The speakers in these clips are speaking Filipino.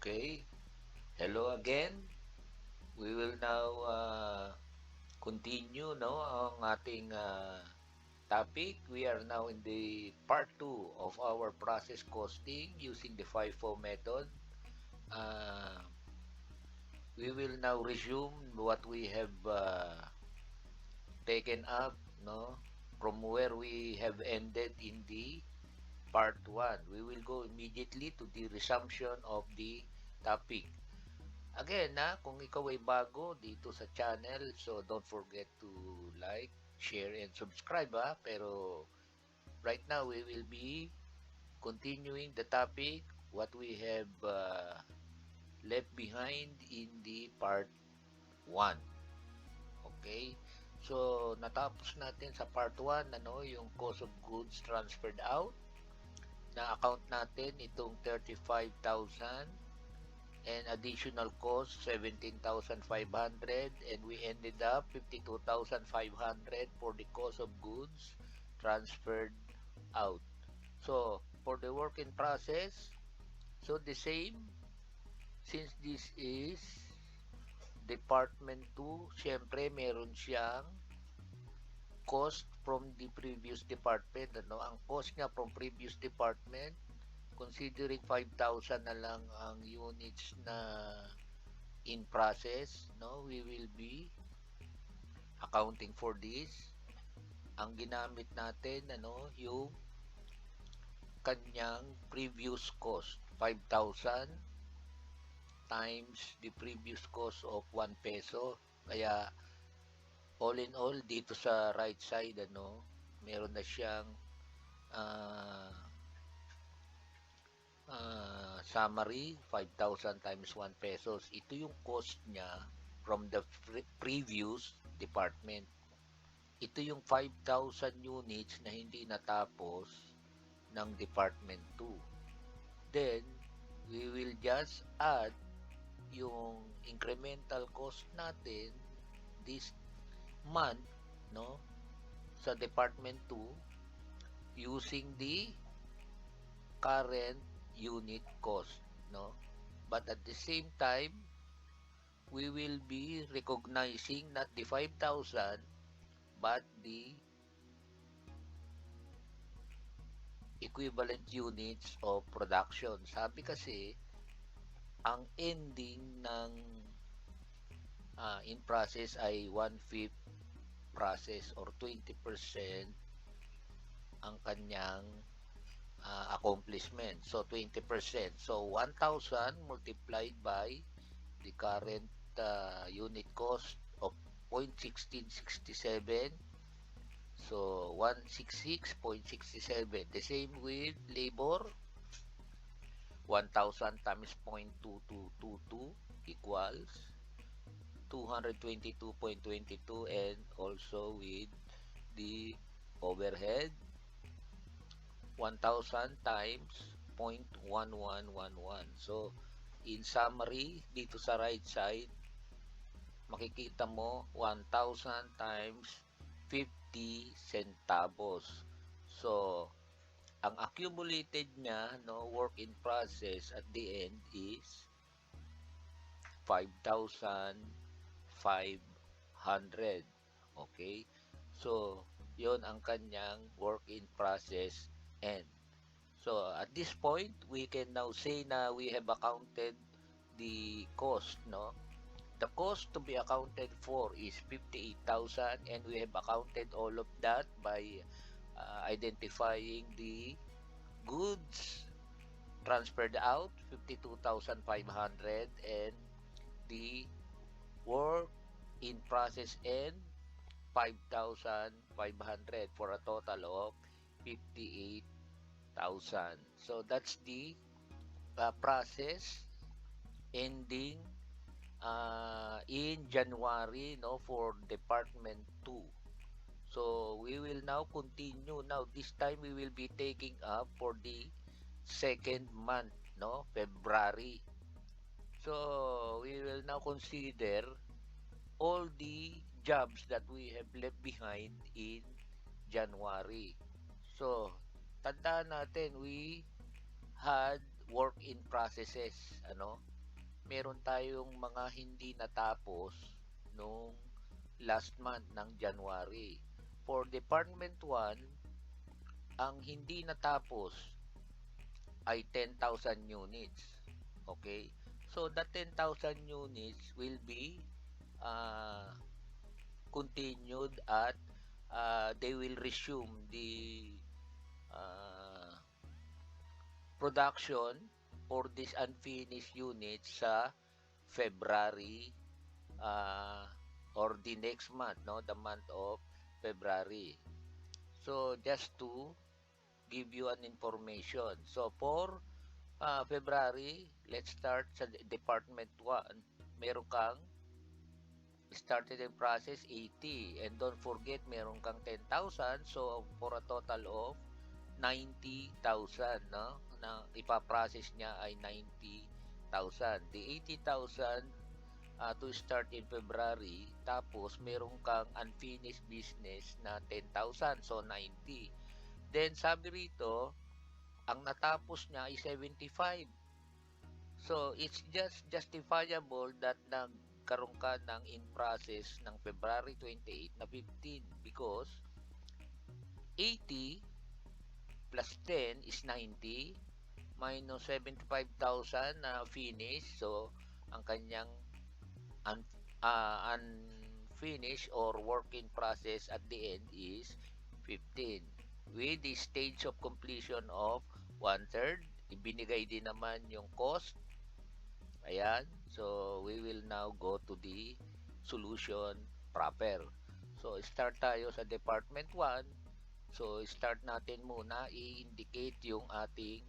Okay. Hello again. We will now continue ang ating topic. We are now in the part 2 of our process costing using the FIFO method. Uh, we will now resume what we have taken up from where we have ended in the part 1. We will go immediately to the resumption of the topic. Again, kung ikaw ay bago dito sa channel, so don't forget to like, share, and subscribe Pero right now, we will be continuing the topic, what we have left behind in the part 1. Okay? So, natapos natin sa part 1, yung cost of goods transferred out. Na-account natin itong 35,000 and additional cost 17,500, and we ended up 52,500 for the cost of goods transferred out. So for the work in process, so the same, since this is department 2, syempre meron siyang cost from the previous department. Ang cost niya from previous department, considering 5,000 na lang ang units na in process, we will be accounting for this. Ang ginamit natin, yung kanyang previous cost, 5,000 times the previous cost of 1 peso. Kaya, all in all, dito sa right side, meron na siyang summary, 5,000 times 1 pesos. Ito yung cost niya from the previous department. Ito yung 5,000 units na hindi natapos ng Department 2. Then, we will just add yung incremental cost natin this month, sa Department 2 using the current unit cost, But at the same time, we will be recognizing not the 5,000 but the equivalent units of production. Sabi kasi, ang ending ng in process ay 1/5 process or 20% ang kanyang accomplishment. So 20%. So 1,000 multiplied by the current unit cost of 0.1667. So 166.67. The same with labor. 1,000 times 0.2222 equals 222.22, and also with the overhead 1,000 times 0.1111. So in summary, dito sa right side, makikita mo 1,000 times 50 centavos. So ang accumulated niya, work in process at the end is 5,500. Okay? So, yon ang kanyang work in process end. So, at this point, we can now say na we have accounted the cost, The cost to be accounted for is 58,000, and we have accounted all of that by identifying the goods transferred out, 52,500, and the work in process end, 5,500, for a total of 58,000. So that's the process ending in January, for Department 2. So we will now continue. Now this time we will be taking up for the second month, February. So we will now consider all the jobs that we have left behind in January. So tandaan natin, we had work in processes, meron tayong mga hindi natapos nung last month ng January. For Department 1, ang hindi natapos ay 10,000 units. Okay? So, the 10,000 units will be uh, continued at they will resume the uh, production for this unfinished unit sa February uh, or the next month, no, the month of February. So just to give you an information, so for February, let's start sa Department 1. Meron kang started in process 80, and don't forget meron kang 10,000, so for a total of 90,000, no, na ipaprocess niya ay 90,000. The 80,000 to start in February, tapos meron kang unfinished business na 10,000, so 90. Then sabi rito, ang natapos niya ay 75. So it's just justifiable that nagkaroon ka ng in process ng February 28 na 15 because 80 plus 10 is 90 minus 75,000 na finish. So ang kanyang unfinished or work in process at the end is 15 with the stage of completion of 1/3. Ibinigay din naman yung cost. Ayan, so we will now go to the solution proper. So start tayo sa Department 1. So start natin muna i-indicate yung ating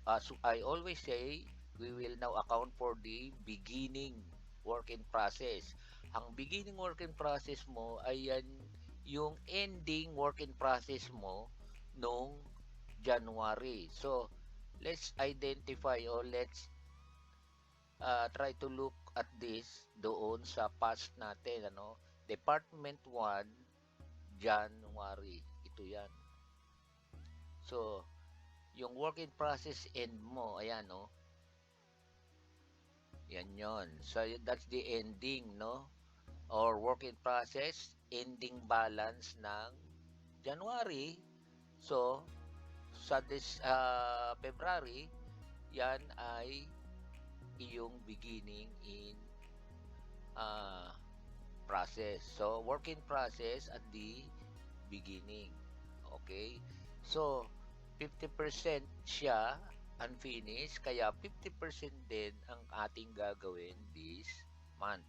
as I always say, we will now account for the beginning work in process. Ang beginning work in process mo ay yan yung ending work in process mo nung January. So let's identify or let's try to look at this doon sa past natin, ano, Department 1 January, ito yan. So yung work in process end mo, ayan, no, yan yon. So that's the ending, no, or work in process ending balance ng January. So sa this February, yan ay iyong beginning in process. So work in process at the beginning. Okay? So 50% siya unfinished, kaya 50% din ang ating gagawin this month.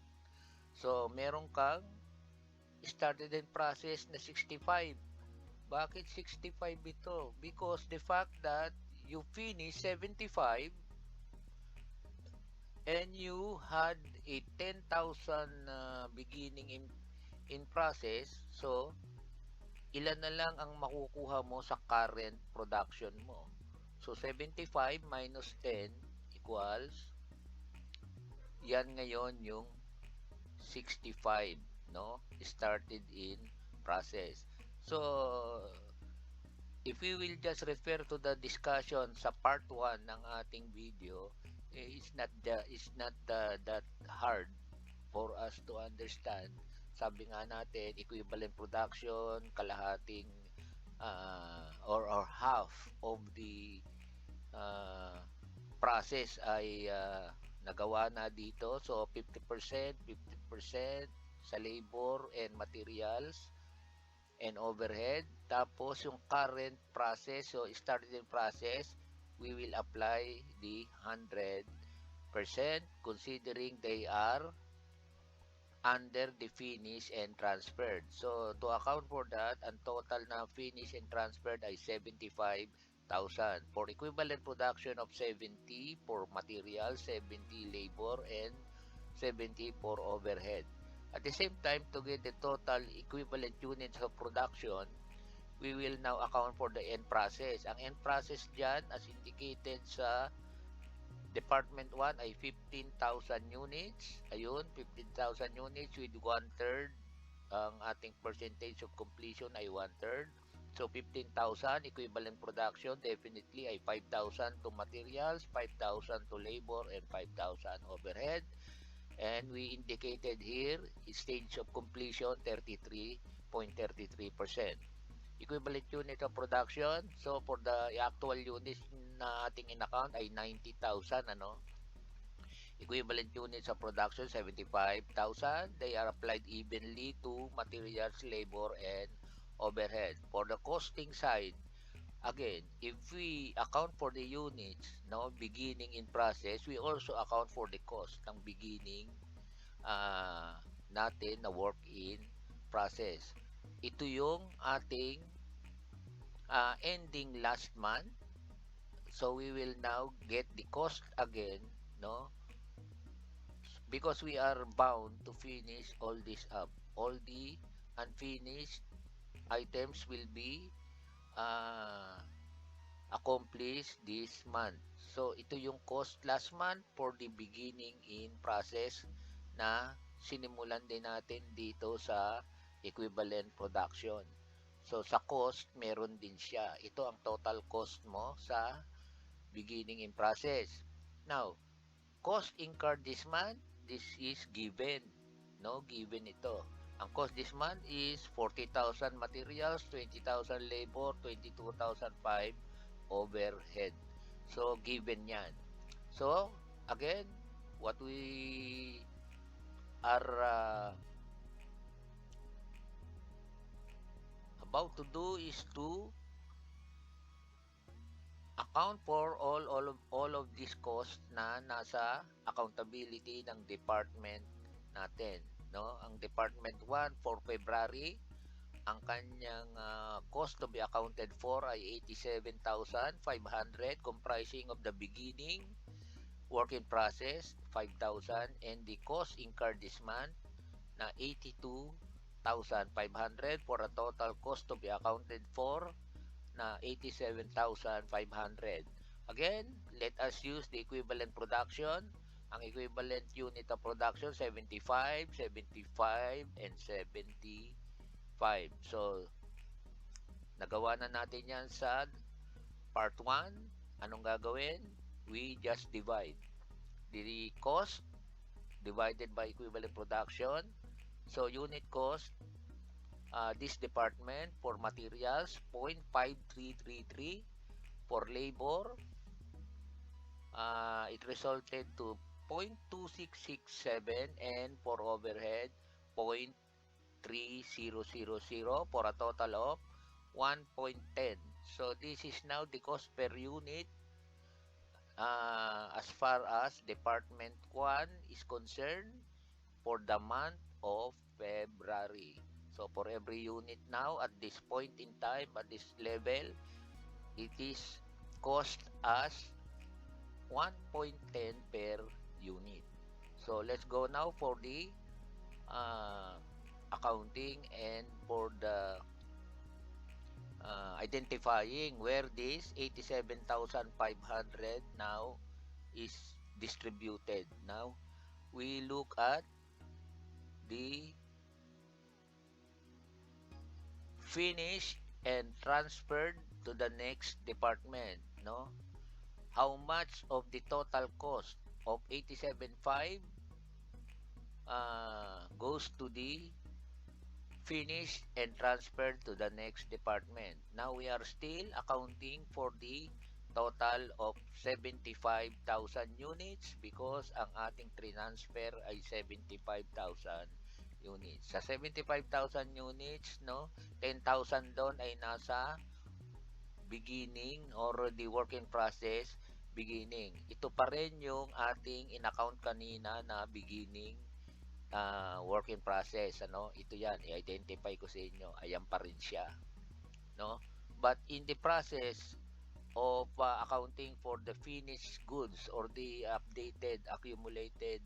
So meron kang started in process na 65. Bakit 65 ito? Because the fact that you finish 75 and you had a 10,000 beginning in process, so ilan na lang ang makukuha mo sa current production mo. So 75 minus 10 equals, yan ngayon yung 65, no, started in process. So if we will just refer to the discussion sa part 1 ng ating video, it's not that hard for us to understand. Sabi nga natin, equivalent production, kalahating or half of the process ay nagawa na dito. So 50% sa labor and materials and overhead. Tapos yung current process, so started in process, we will apply the 100% considering they are under the finish and transferred. So to account for that, ang total na finish and transferred ay 75,000 for equivalent production of 70 for material, 70 labor, and 70 for overhead. At the same time, to get the total equivalent units of production, we will now account for the end process. Ang end process dyan, as indicated sa Department 1, ay 15,000 units. Ayun, 15,000 units with 1/3. Ang ating percentage of completion ay 1/3. So 15,000 equivalent production definitely ay 5,000 to materials, 5,000 to labor, and 5,000 overhead. And we indicated here stage of completion 33.33%. Equivalent unit of production, so for the actual units na ating in-account ay 90,000, ano. Equivalent units of production 75,000. They are applied evenly to materials, labor, and overhead. For the costing side, again, if we account for the units, no, beginning in process, we also account for the cost ng beginning natin na work in process. Ito yung ating ending last month. So we will now get the cost again, no? Because we are bound to finish all this up. All the unfinished items will be uh, accomplished this month. So ito yung cost last month for the beginning in process na sinimulan din natin dito sa equivalent production. So sa cost, meron din siya. Ito ang total cost mo sa beginning in process. Now, cost incurred this month, this is given. No, given ito. Ang cost this month is 40,000 materials, 20,000 labor, 22,005 overhead. So, given yan. So, again, what we are about to do is to account for all of these costs na nasa accountability ng department natin, no. Ang department 1 for February, ang kanyang cost to be accounted for ay 87,500, comprising of the beginning work in process 5,000 and the cost incurred this month na 82,500 for a total cost to be accounted for na 87,500. Again, let us use the equivalent production. Ang equivalent unit of production 75, 75, and 75. So, nagawa na natin yan sa part 1. Anong gagawin? We just divide the cost divided by equivalent production. So, unit cost, this department for materials 0.5333, for labor it resulted to 0.2667, and for overhead 0.3000, for a total of 1.10. So this is now the cost per unit as far as department 1 is concerned for the month of February. So for every unit now at this point in time, at this level, it is cost as 1.10 per unit. So let's go now for the accounting and for the identifying where this 87,500 now is distributed. Now we look at the finished and transferred to the next department, no. How much of the total cost of 87.5 goes to the finished and transferred to the next department. Now we are still accounting for the total of 75,000 units because ang ating transfer ay 75,000 units. Sa 75,000 units, no, 10,000 doon ay nasa beginning or the work in process beginning. Ito pa rin yung ating in-account kanina na beginning work in process, ano. Ito yan, i-identify ko sa inyo. Ayan pa rin siya, no. But in the process of accounting for the finished goods or the updated accumulated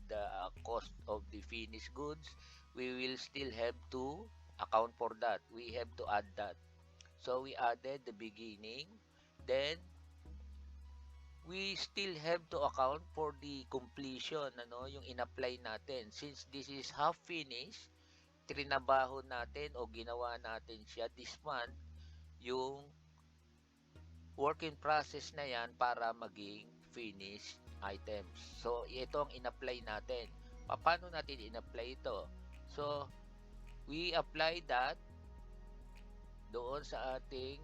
cost of the finished goods, we will still have to account for that. We have to add that. So we added the beginning, then we still have to account for the completion, ano, yung in-apply natin. Since this is half finished, trinabaho natin o ginawa natin siya this month, yung work in process na yan para maging finished items. So, ito ang in-apply natin. Paano natin in-apply ito? So, we apply that doon sa ating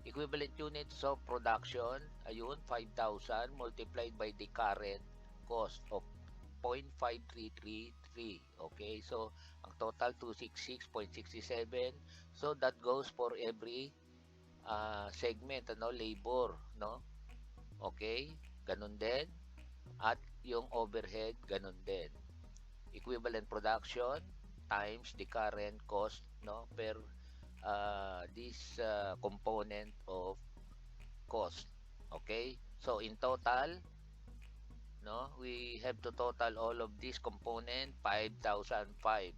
equivalent units of production. Ayun, 5,000 multiplied by the current cost of 0.5333. Okay, so ang total 266.67. So that goes for every segment, labor, no? Okay, ganun din. At yung overhead, ganun din. Equivalent production times the current cost, no, per this component of cost. Okay, so in total, no, we have to total all of these component 5,005.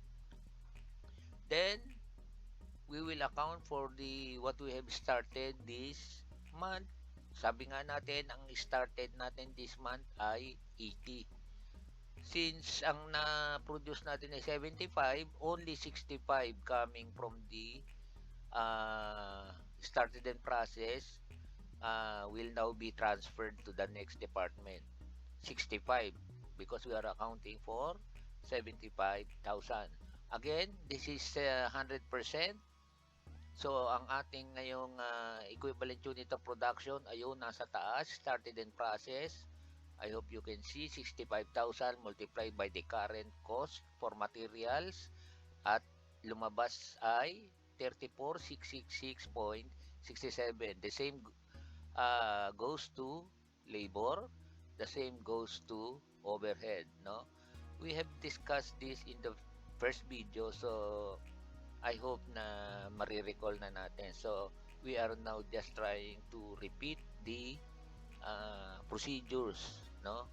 Then we will account for the what we have started this month. Sabi nga natin, ang started natin this month ay 80. Since ang na-produce natin ay 75, only 65 coming from the started and process will now be transferred to the next department. 65 because we are accounting for 75,000. Again, this is 100%. So, ang ating ngayong equivalent unit of production, ayun, nasa taas, started and process. I hope you can see 65,000 multiplied by the current cost for materials at lumabas ay 34,666.67. The same goes to labor, the same goes to overhead, no? We have discussed this in the first video, so I hope na marirecall na natin. So we are now just trying to repeat the procedures, no?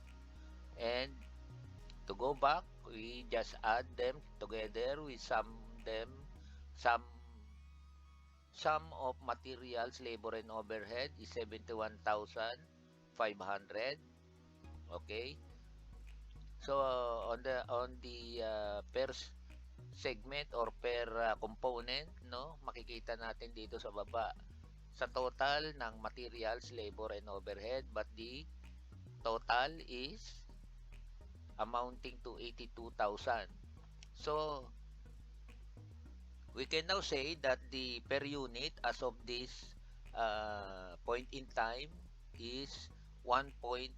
And to go back, we just add them together. We sum them, sum of materials, labor, and overhead is 71,500. Okay. So on the per segment or per component, no, makikita natin dito sa baba sa total ng materials, labor, and overhead, but the total is amounting to 82,000. So we can now say that the per unit as of this point in time is 1.09.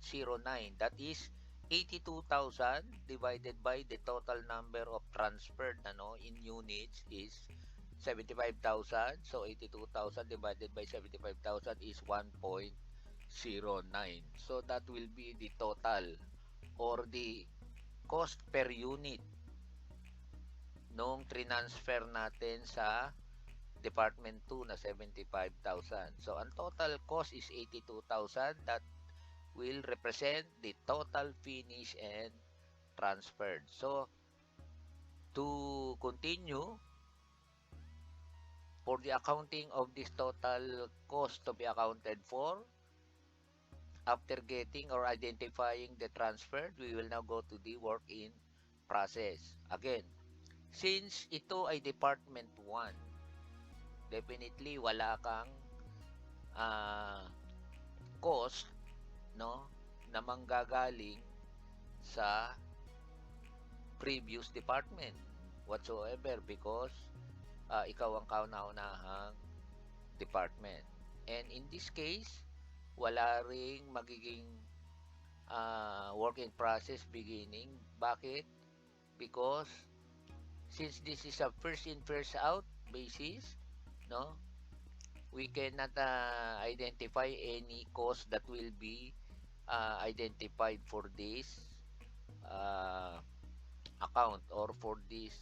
That is 82,000 divided by the total number of transferred in units is 75,000. So 82,000 divided by 75,000 is 1.09. So that will be the total or the cost per unit nung transfer natin sa Department 2 na 75,000. So ang total cost is 82,000. That will represent the total finish and transferred. So to continue, for the accounting of this total cost to be accounted for, after getting or identifying the transfer, we will now go to the work in process. Again, since ito ay Department 1, definitely wala kang cost, no, na manggagaling sa previous department whatsoever because ikaw ang kauna-unahang department. And in this case, wala ring magiging work in process beginning. Bakit? Because since this is a first in first out basis, no, we cannot identify any cost that will be identified for this account or for this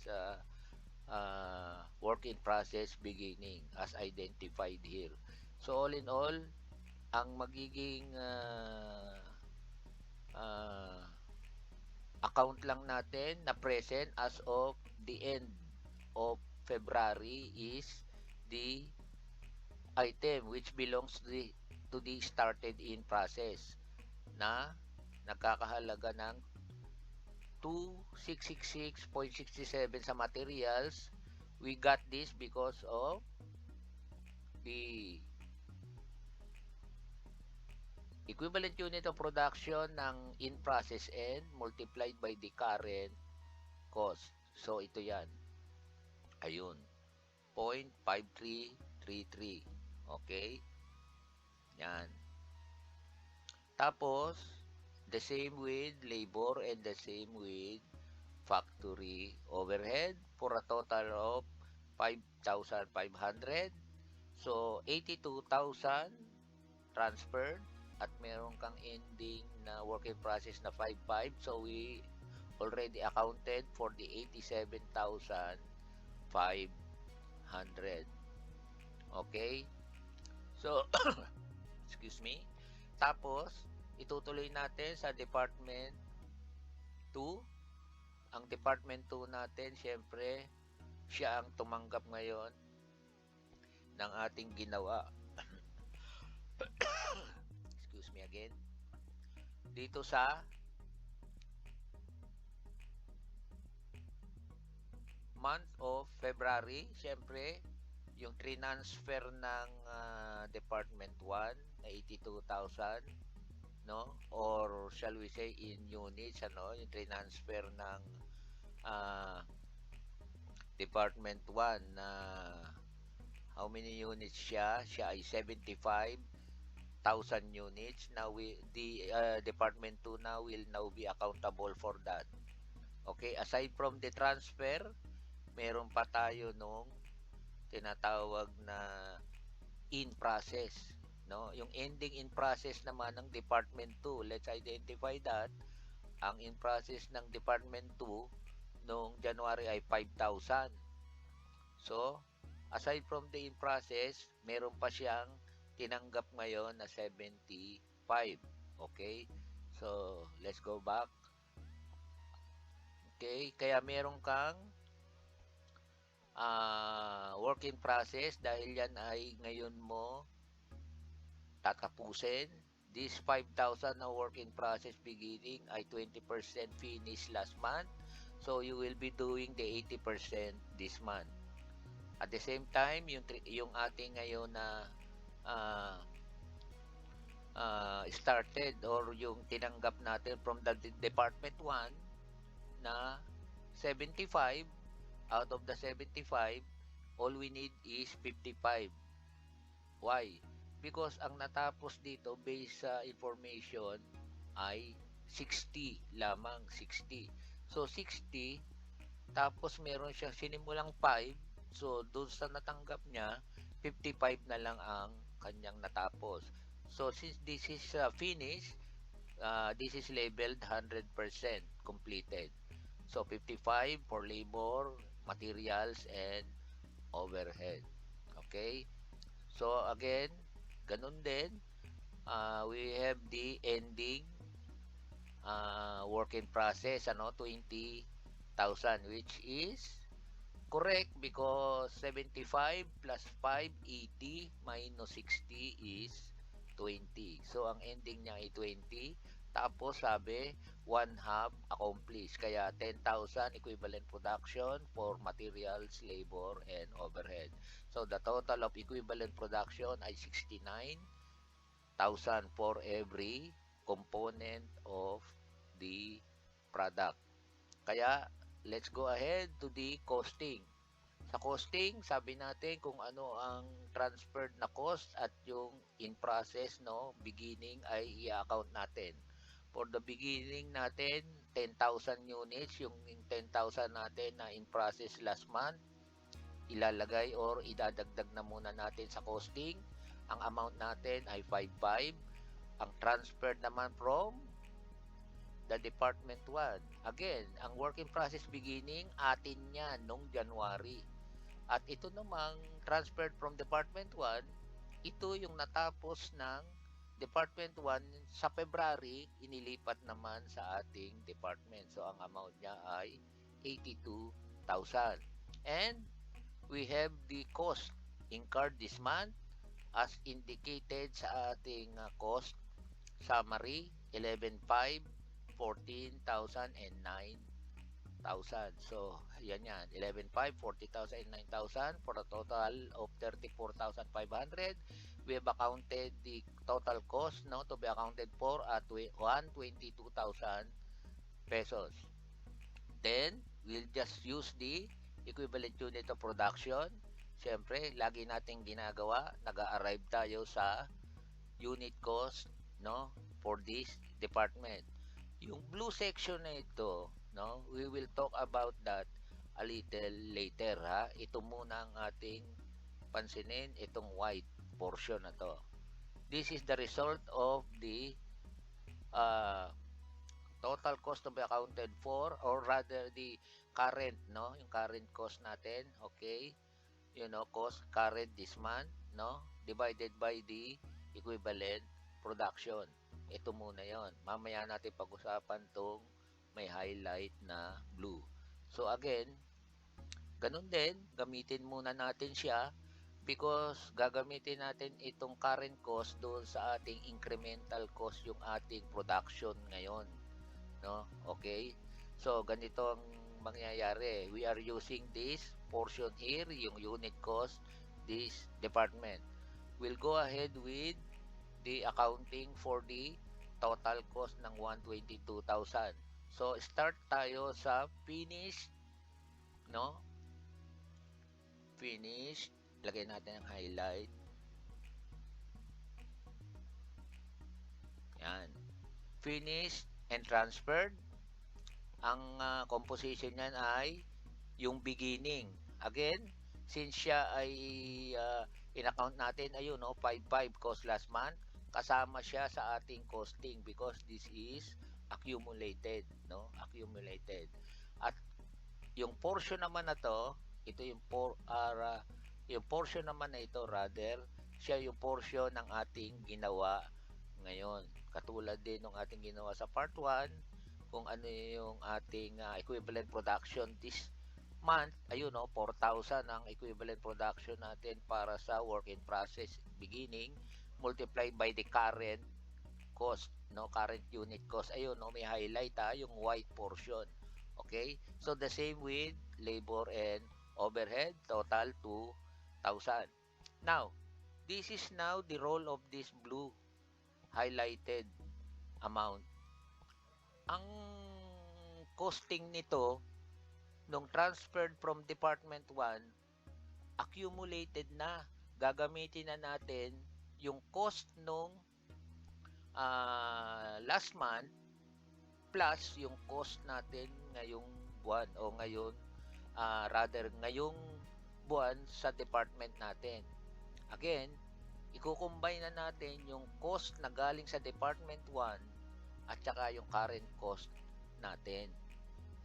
work in process beginning as identified here. So all in all, ang magiging account lang natin na present as of the end of February is the item which belongs to the started in process na nagkakahalaga ng 2,666.67 sa materials, We got this because of the equivalent unit of production ng in-process end multiplied by the current cost. So, ito yan. Ayun. 0.5333. Okay? Yan. Tapos, the same with labor and the same with factory overhead for a total of 5,500. So, 82,000 transferred at meron kang ending na work in process na 5,500. So, we already accounted for the 87,500. Okay? So, excuse me. Tapos, itutuloy natin sa Department 2. Ang Department 2 natin, syempre, siya ang tumanggap ngayon ng ating ginawa. Excuse me again. Dito sa month of February, syempre, yung transfer ng Department 1 na 82,000, no? Or shall we say in units, ano? Yung transfer ng Department 1 na how many units siya? Siya ay 75,000 units. Now the Department 2 now will now be accountable for that. Okay, aside from the transfer, meron pa tayo nung tinatawag na in process, no? Yung ending in process naman ng Department 2, let's identify that. Ang in process ng Department 2 noong January ay 5,000. So, aside from the in process, meron pa siyang tinanggap ngayon na 75. Okay? So, let's go back. Okay? Kaya meron kang work in process dahil yan ay ngayon mo tatapusin. This 5,000 na work in process beginning ay 20% finish last month. So, you will be doing the 80% this month. At the same time, yung ating ngayon na started or yung tinanggap natin from the Department 1 na 75, out of the 75, all we need is 55. Why? Because ang natapos dito based sa information ay 60 lamang, 60. So 60, tapos meron siyang sinimulang 5, so doon sa natanggap niya, 55 na lang ang kanyang natapos. So since this is finished, this is labeled 100% completed. So 55 for labor, materials, and overhead. Okay? So again, ganun din, we have the ending work in process, 20,000, which is correct because 75 plus 5, 80 minus 60 is 20. So ang ending niya ay 20. Tapos sabi, 1/2 accomplished. Kaya 10,000 equivalent production for materials, labor, and overhead. So the total of equivalent production ay 69,000 for every component of the product. Kaya let's go ahead to the costing. Sa costing, sabi natin kung ano ang transferred na cost at yung in process, beginning ay i-account natin. For the beginning natin, 10,000 units, yung 10,000 natin na in process last month, ilalagay or idadagdag na muna natin sa costing. Ang amount natin ay 55. Ang transferred naman from the Department 1. Again, ang work in process beginning, atin yan nung January. At ito namang transferred from Department 1, ito yung natapos ng Department 1 sa February, inilipat naman sa ating department. So, ang amount niya ay 82,000. And we have the cost incurred this month as indicated sa ating cost summary, 11,500, 14,009, So, yan yan. 11,500, 40,000, 9,000 for a total of 34,500. We have accounted the total cost, no, to be accounted for at 122,000 pesos. Then, we'll just use the equivalent unit of production. Siyempre, lagi nating ginagawa, nag-arrive tayo sa unit cost, no, for this department. Yung blue section na ito, no, we will talk about that a little later, ha. Ito muna ang ating pansinin, itong white portion na to. This is the result of the uh, total cost to be accounted for, or rather the current, no, yung current cost natin, okay, cost current this month, no, divided by the equivalent production. Ito muna yon. Mamaya natin pag-usapan tong may highlight na blue. So again, ganun din, gamitin muna natin siya because gagamitin natin itong current cost doon sa ating incremental cost, yung ating production ngayon, no? Okay? So, ganito ang mangyayari. We are using this portion here, yung unit cost, this department. We'll go ahead with the accounting for the total cost ng 122,000. So, start tayo sa finish, no? Finish. Lagay natin ang highlight. Yan. Finished and transferred. Ang composition niyan ay yung beginning. Again, since siya ay in-account natin, ayun, no, 5,500 cost last month, kasama siya sa ating costing because this is accumulated, no? Accumulated. At yung portion naman na to, ito yung portion naman na ito, rather, siya yung portion ng ating ginawa ngayon. Katulad din ng ating ginawa sa part 1, kung ano yung ating equivalent production this month, ayun, no, 4,000 ang equivalent production natin para sa work in process beginning, multiplied by the current cost, no, current unit cost. Ayun, no, may highlight yung white portion. Okay? So the same with labor and overhead, total 2,000. Now, this is now the role of this blue highlighted amount. Ang costing nito nung transferred from Department 1, accumulated na. Gagamitin na natin yung cost nung last month plus yung cost natin ngayong buwan o ngayon, rather ngayong buwan sa department natin. Again, i-combine na natin yung cost na galing sa Department 1 at saka yung current cost natin.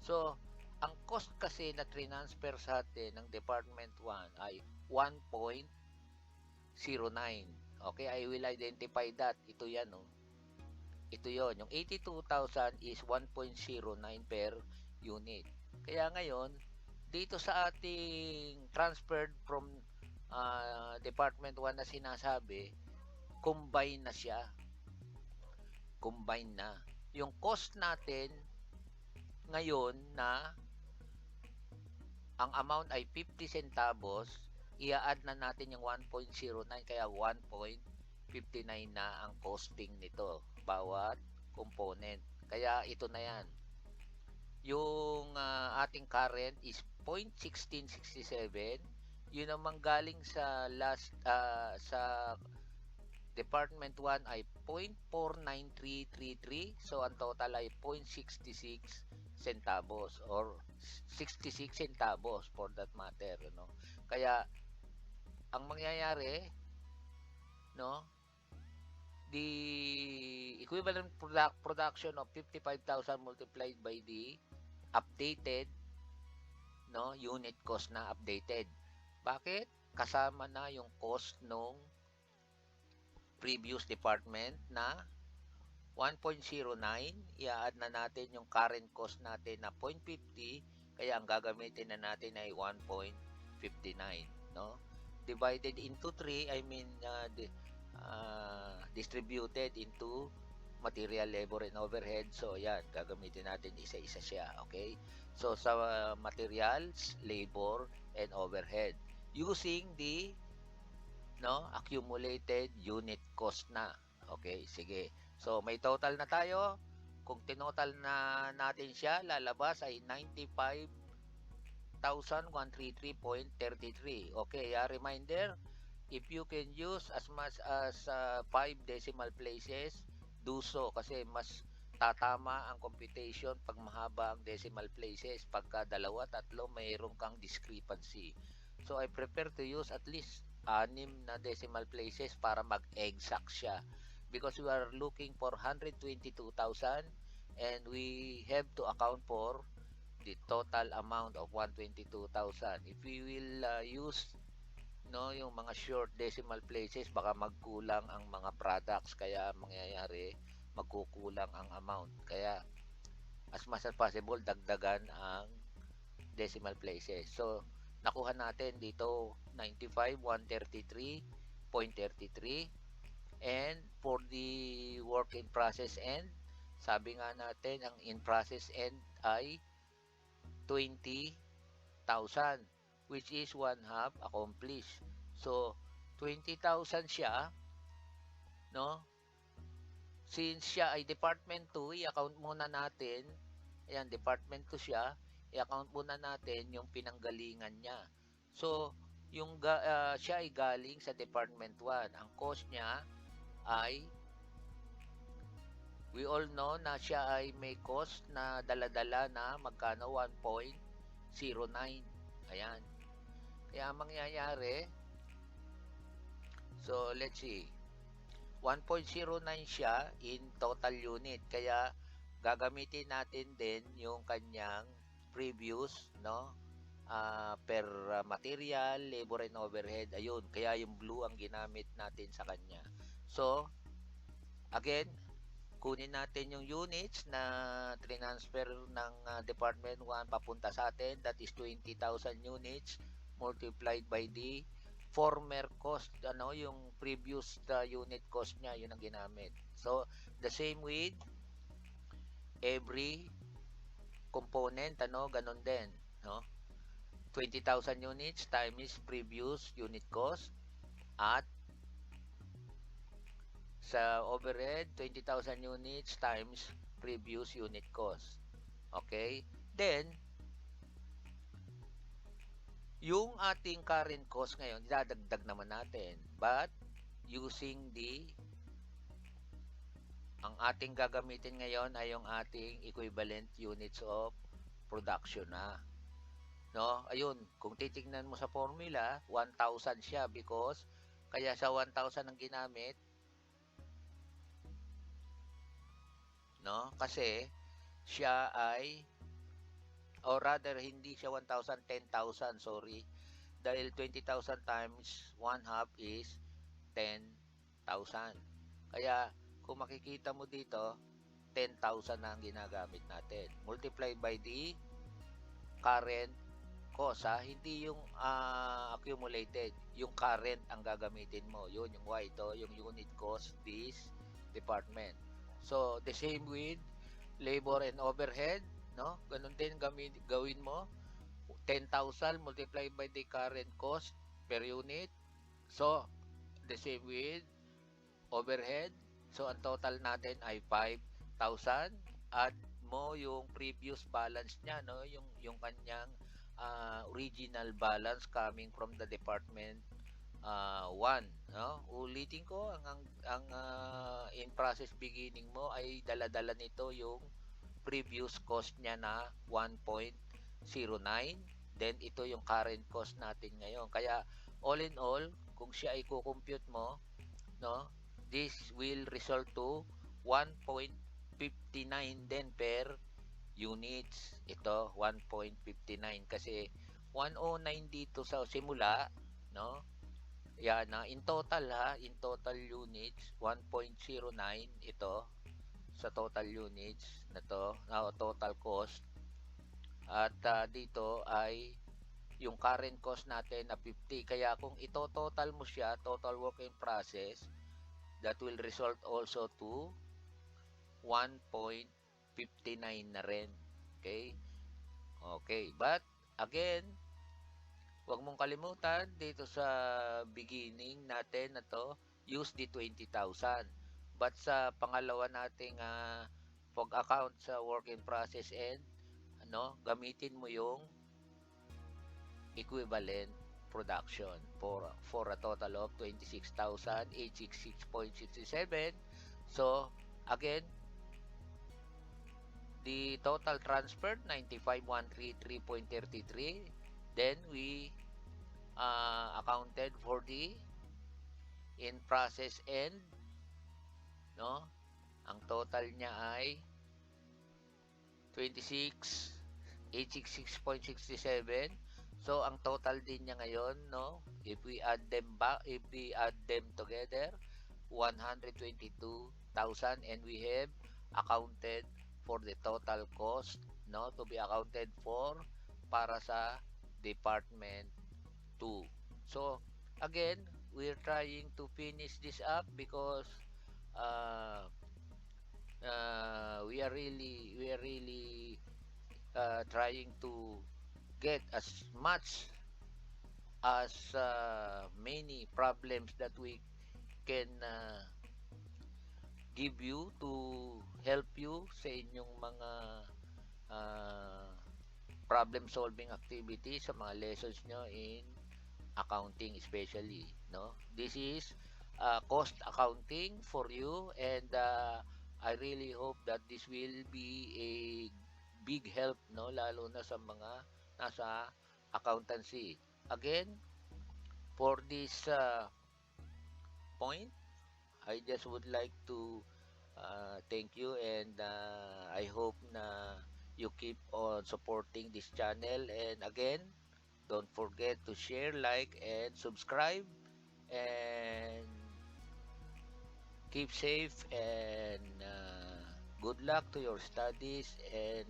So, ang cost kasi na transfer sa atin ng Department 1 ay 1.09. Okay, I will identify that. Ito yan, no? Ito yon. Yung 82,000 is 1.09 per unit. Kaya ngayon, dito sa ating transferred from Department 1 na sinasabi, combine na siya. Combine na. Yung cost natin ngayon na ang amount ay 50 centavos, i-add na natin yung 1.09, kaya 1.59 na ang costing nito bawat component. Kaya ito na yan. Yung ating current is 0.1667. Yun naman galing sa last sa Department 1 ay 0.49333. So, ang total ay 0.66 centavos or 66 centavos for that matter, no? Kaya, ang mangyayari, no, the equivalent production of 55,000 multiplied by the updated, no, unit cost na updated. Bakit? Kasama na yung cost nung previous department na 1.09, i-add na natin yung current cost natin na 0.50, kaya ang gagamitin na natin ay 1.59, no? Divided into 3, I mean distributed into material, labor, and overhead. So, yan, gagamitin natin isa-isa siya, okay? So, sa materials, labor, and overhead, using the accumulated unit cost na. Okay, sige. So, may total na tayo. Kung tinotal na natin siya, lalabas ay 95,133.33. Okay, reminder, if you can use as much as 5 decimal places, do so kasi mas tatama ang computation pag mahaba ang decimal places. Pagka dalawa, tatlo, mayroon kang discrepancy. So I prefer to use at least 6 na decimal places para mag-exact siya because we are looking for 122,000 and we have to account for the total amount of 122,000. If we will use yung mga short decimal places, baka magkulang ang mga products, kaya mangyayari magkukulang ang amount. Kaya as much as possible dagdagan ang decimal places. So nakuha natin dito 95,133.33, and for the work in process end, sabi nga natin ang in process end ay 20,000, which is 1/2 accomplished. So 20,000 siya, no? Since siya ay department 2, i-account muna natin. Ayan, department 2 siya. I-account muna natin yung pinanggalingan niya. So, siya ay galing sa department 1. Ang cost niya ay, we all know na siya ay may cost na dala-dala na magkano, 1.09. Ayan. Kaya mangyayari, so let's see, 1.09 siya in total unit. Kaya gagamitin natin din yung kanyang previous per material, labor, and overhead. Ayun, kaya yung blue ang ginamit natin sa kanya. So again, kunin natin yung units na transfer ng department 1 papunta sa atin, that is 20,000 units multiplied by the former cost, yung previous unit cost niya, yun ang ginamit. So the same with every component, ganun din, 20,000 units times previous unit cost, at sa overhead 20,000 units times previous unit cost. Okay, then yung ating current cost ngayon, idadagdag naman natin. But, using ang ating gagamitin ngayon ay yung ating equivalent units of production na. No? Ayun, kung titingnan mo sa formula, 1,000 siya because, kaya sa 1,000 ang ginamit, kasi, siya ay, or rather hindi siya 1,000, 10,000, sorry, dahil 20,000 times 1/2 is 10,000. Kaya kung makikita mo dito, 10,000 na ang ginagamit natin multiply by the current cost, hindi yung accumulated, yung current ang gagamitin mo, yun yung Y, ito yung unit cost this department. So the same with labor and overhead, ganun din gawin mo, 10,000 multiplied by the current cost per unit. So the same with overhead. So ang total natin ay 5,000. Add mo yung previous balance niya, yung kanyang original balance coming from the department 1, ulitin ko, ang in process beginning mo ay dala-dala nito yung previous cost niya na 1.09, then ito yung current cost natin ngayon. Kaya all in all, kung siya ay kukompute mo, this will result to 1.59 din per units. Ito 1.59 kasi 109 dito sa simula, yan, in total in total units 1.09 ito sa total units na to, total cost. At dito ay yung current cost natin na 50. Kaya kung ito total mo siya, total work in process, that will result also to 1.59 na rin. Okay? Okay. But, again, huwag mong kalimutan dito sa beginning natin na to, use the 20,000. But sa pangalawa nating POG account sa work in process and gamitin mo yung equivalent production for a total of 26,866.67. So, again, the total transferred 95,133.33. Then we accounted for the in process end, no? Ang total niya ay 26,866.67. So ang total din niya ngayon, no? If we add them together, 122,000, and we have accounted for the total cost, no, to be accounted for para sa department 2. So again, we're trying to finish this up because we are really trying to get as much as many problems that we can give you to help you sa inyong mga uh, problem solving activities sa mga lessons nyo in accounting, especially, no? This is cost accounting for you, and I really hope that this will be a big help, no, lalo na sa mga nasa accountancy. Again, for this point, I just would like to thank you, and I hope na you keep on supporting this channel. And again, don't forget to share, like, and subscribe. And keep safe, and good luck to your studies, and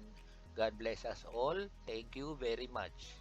God bless us all. Thank you very much.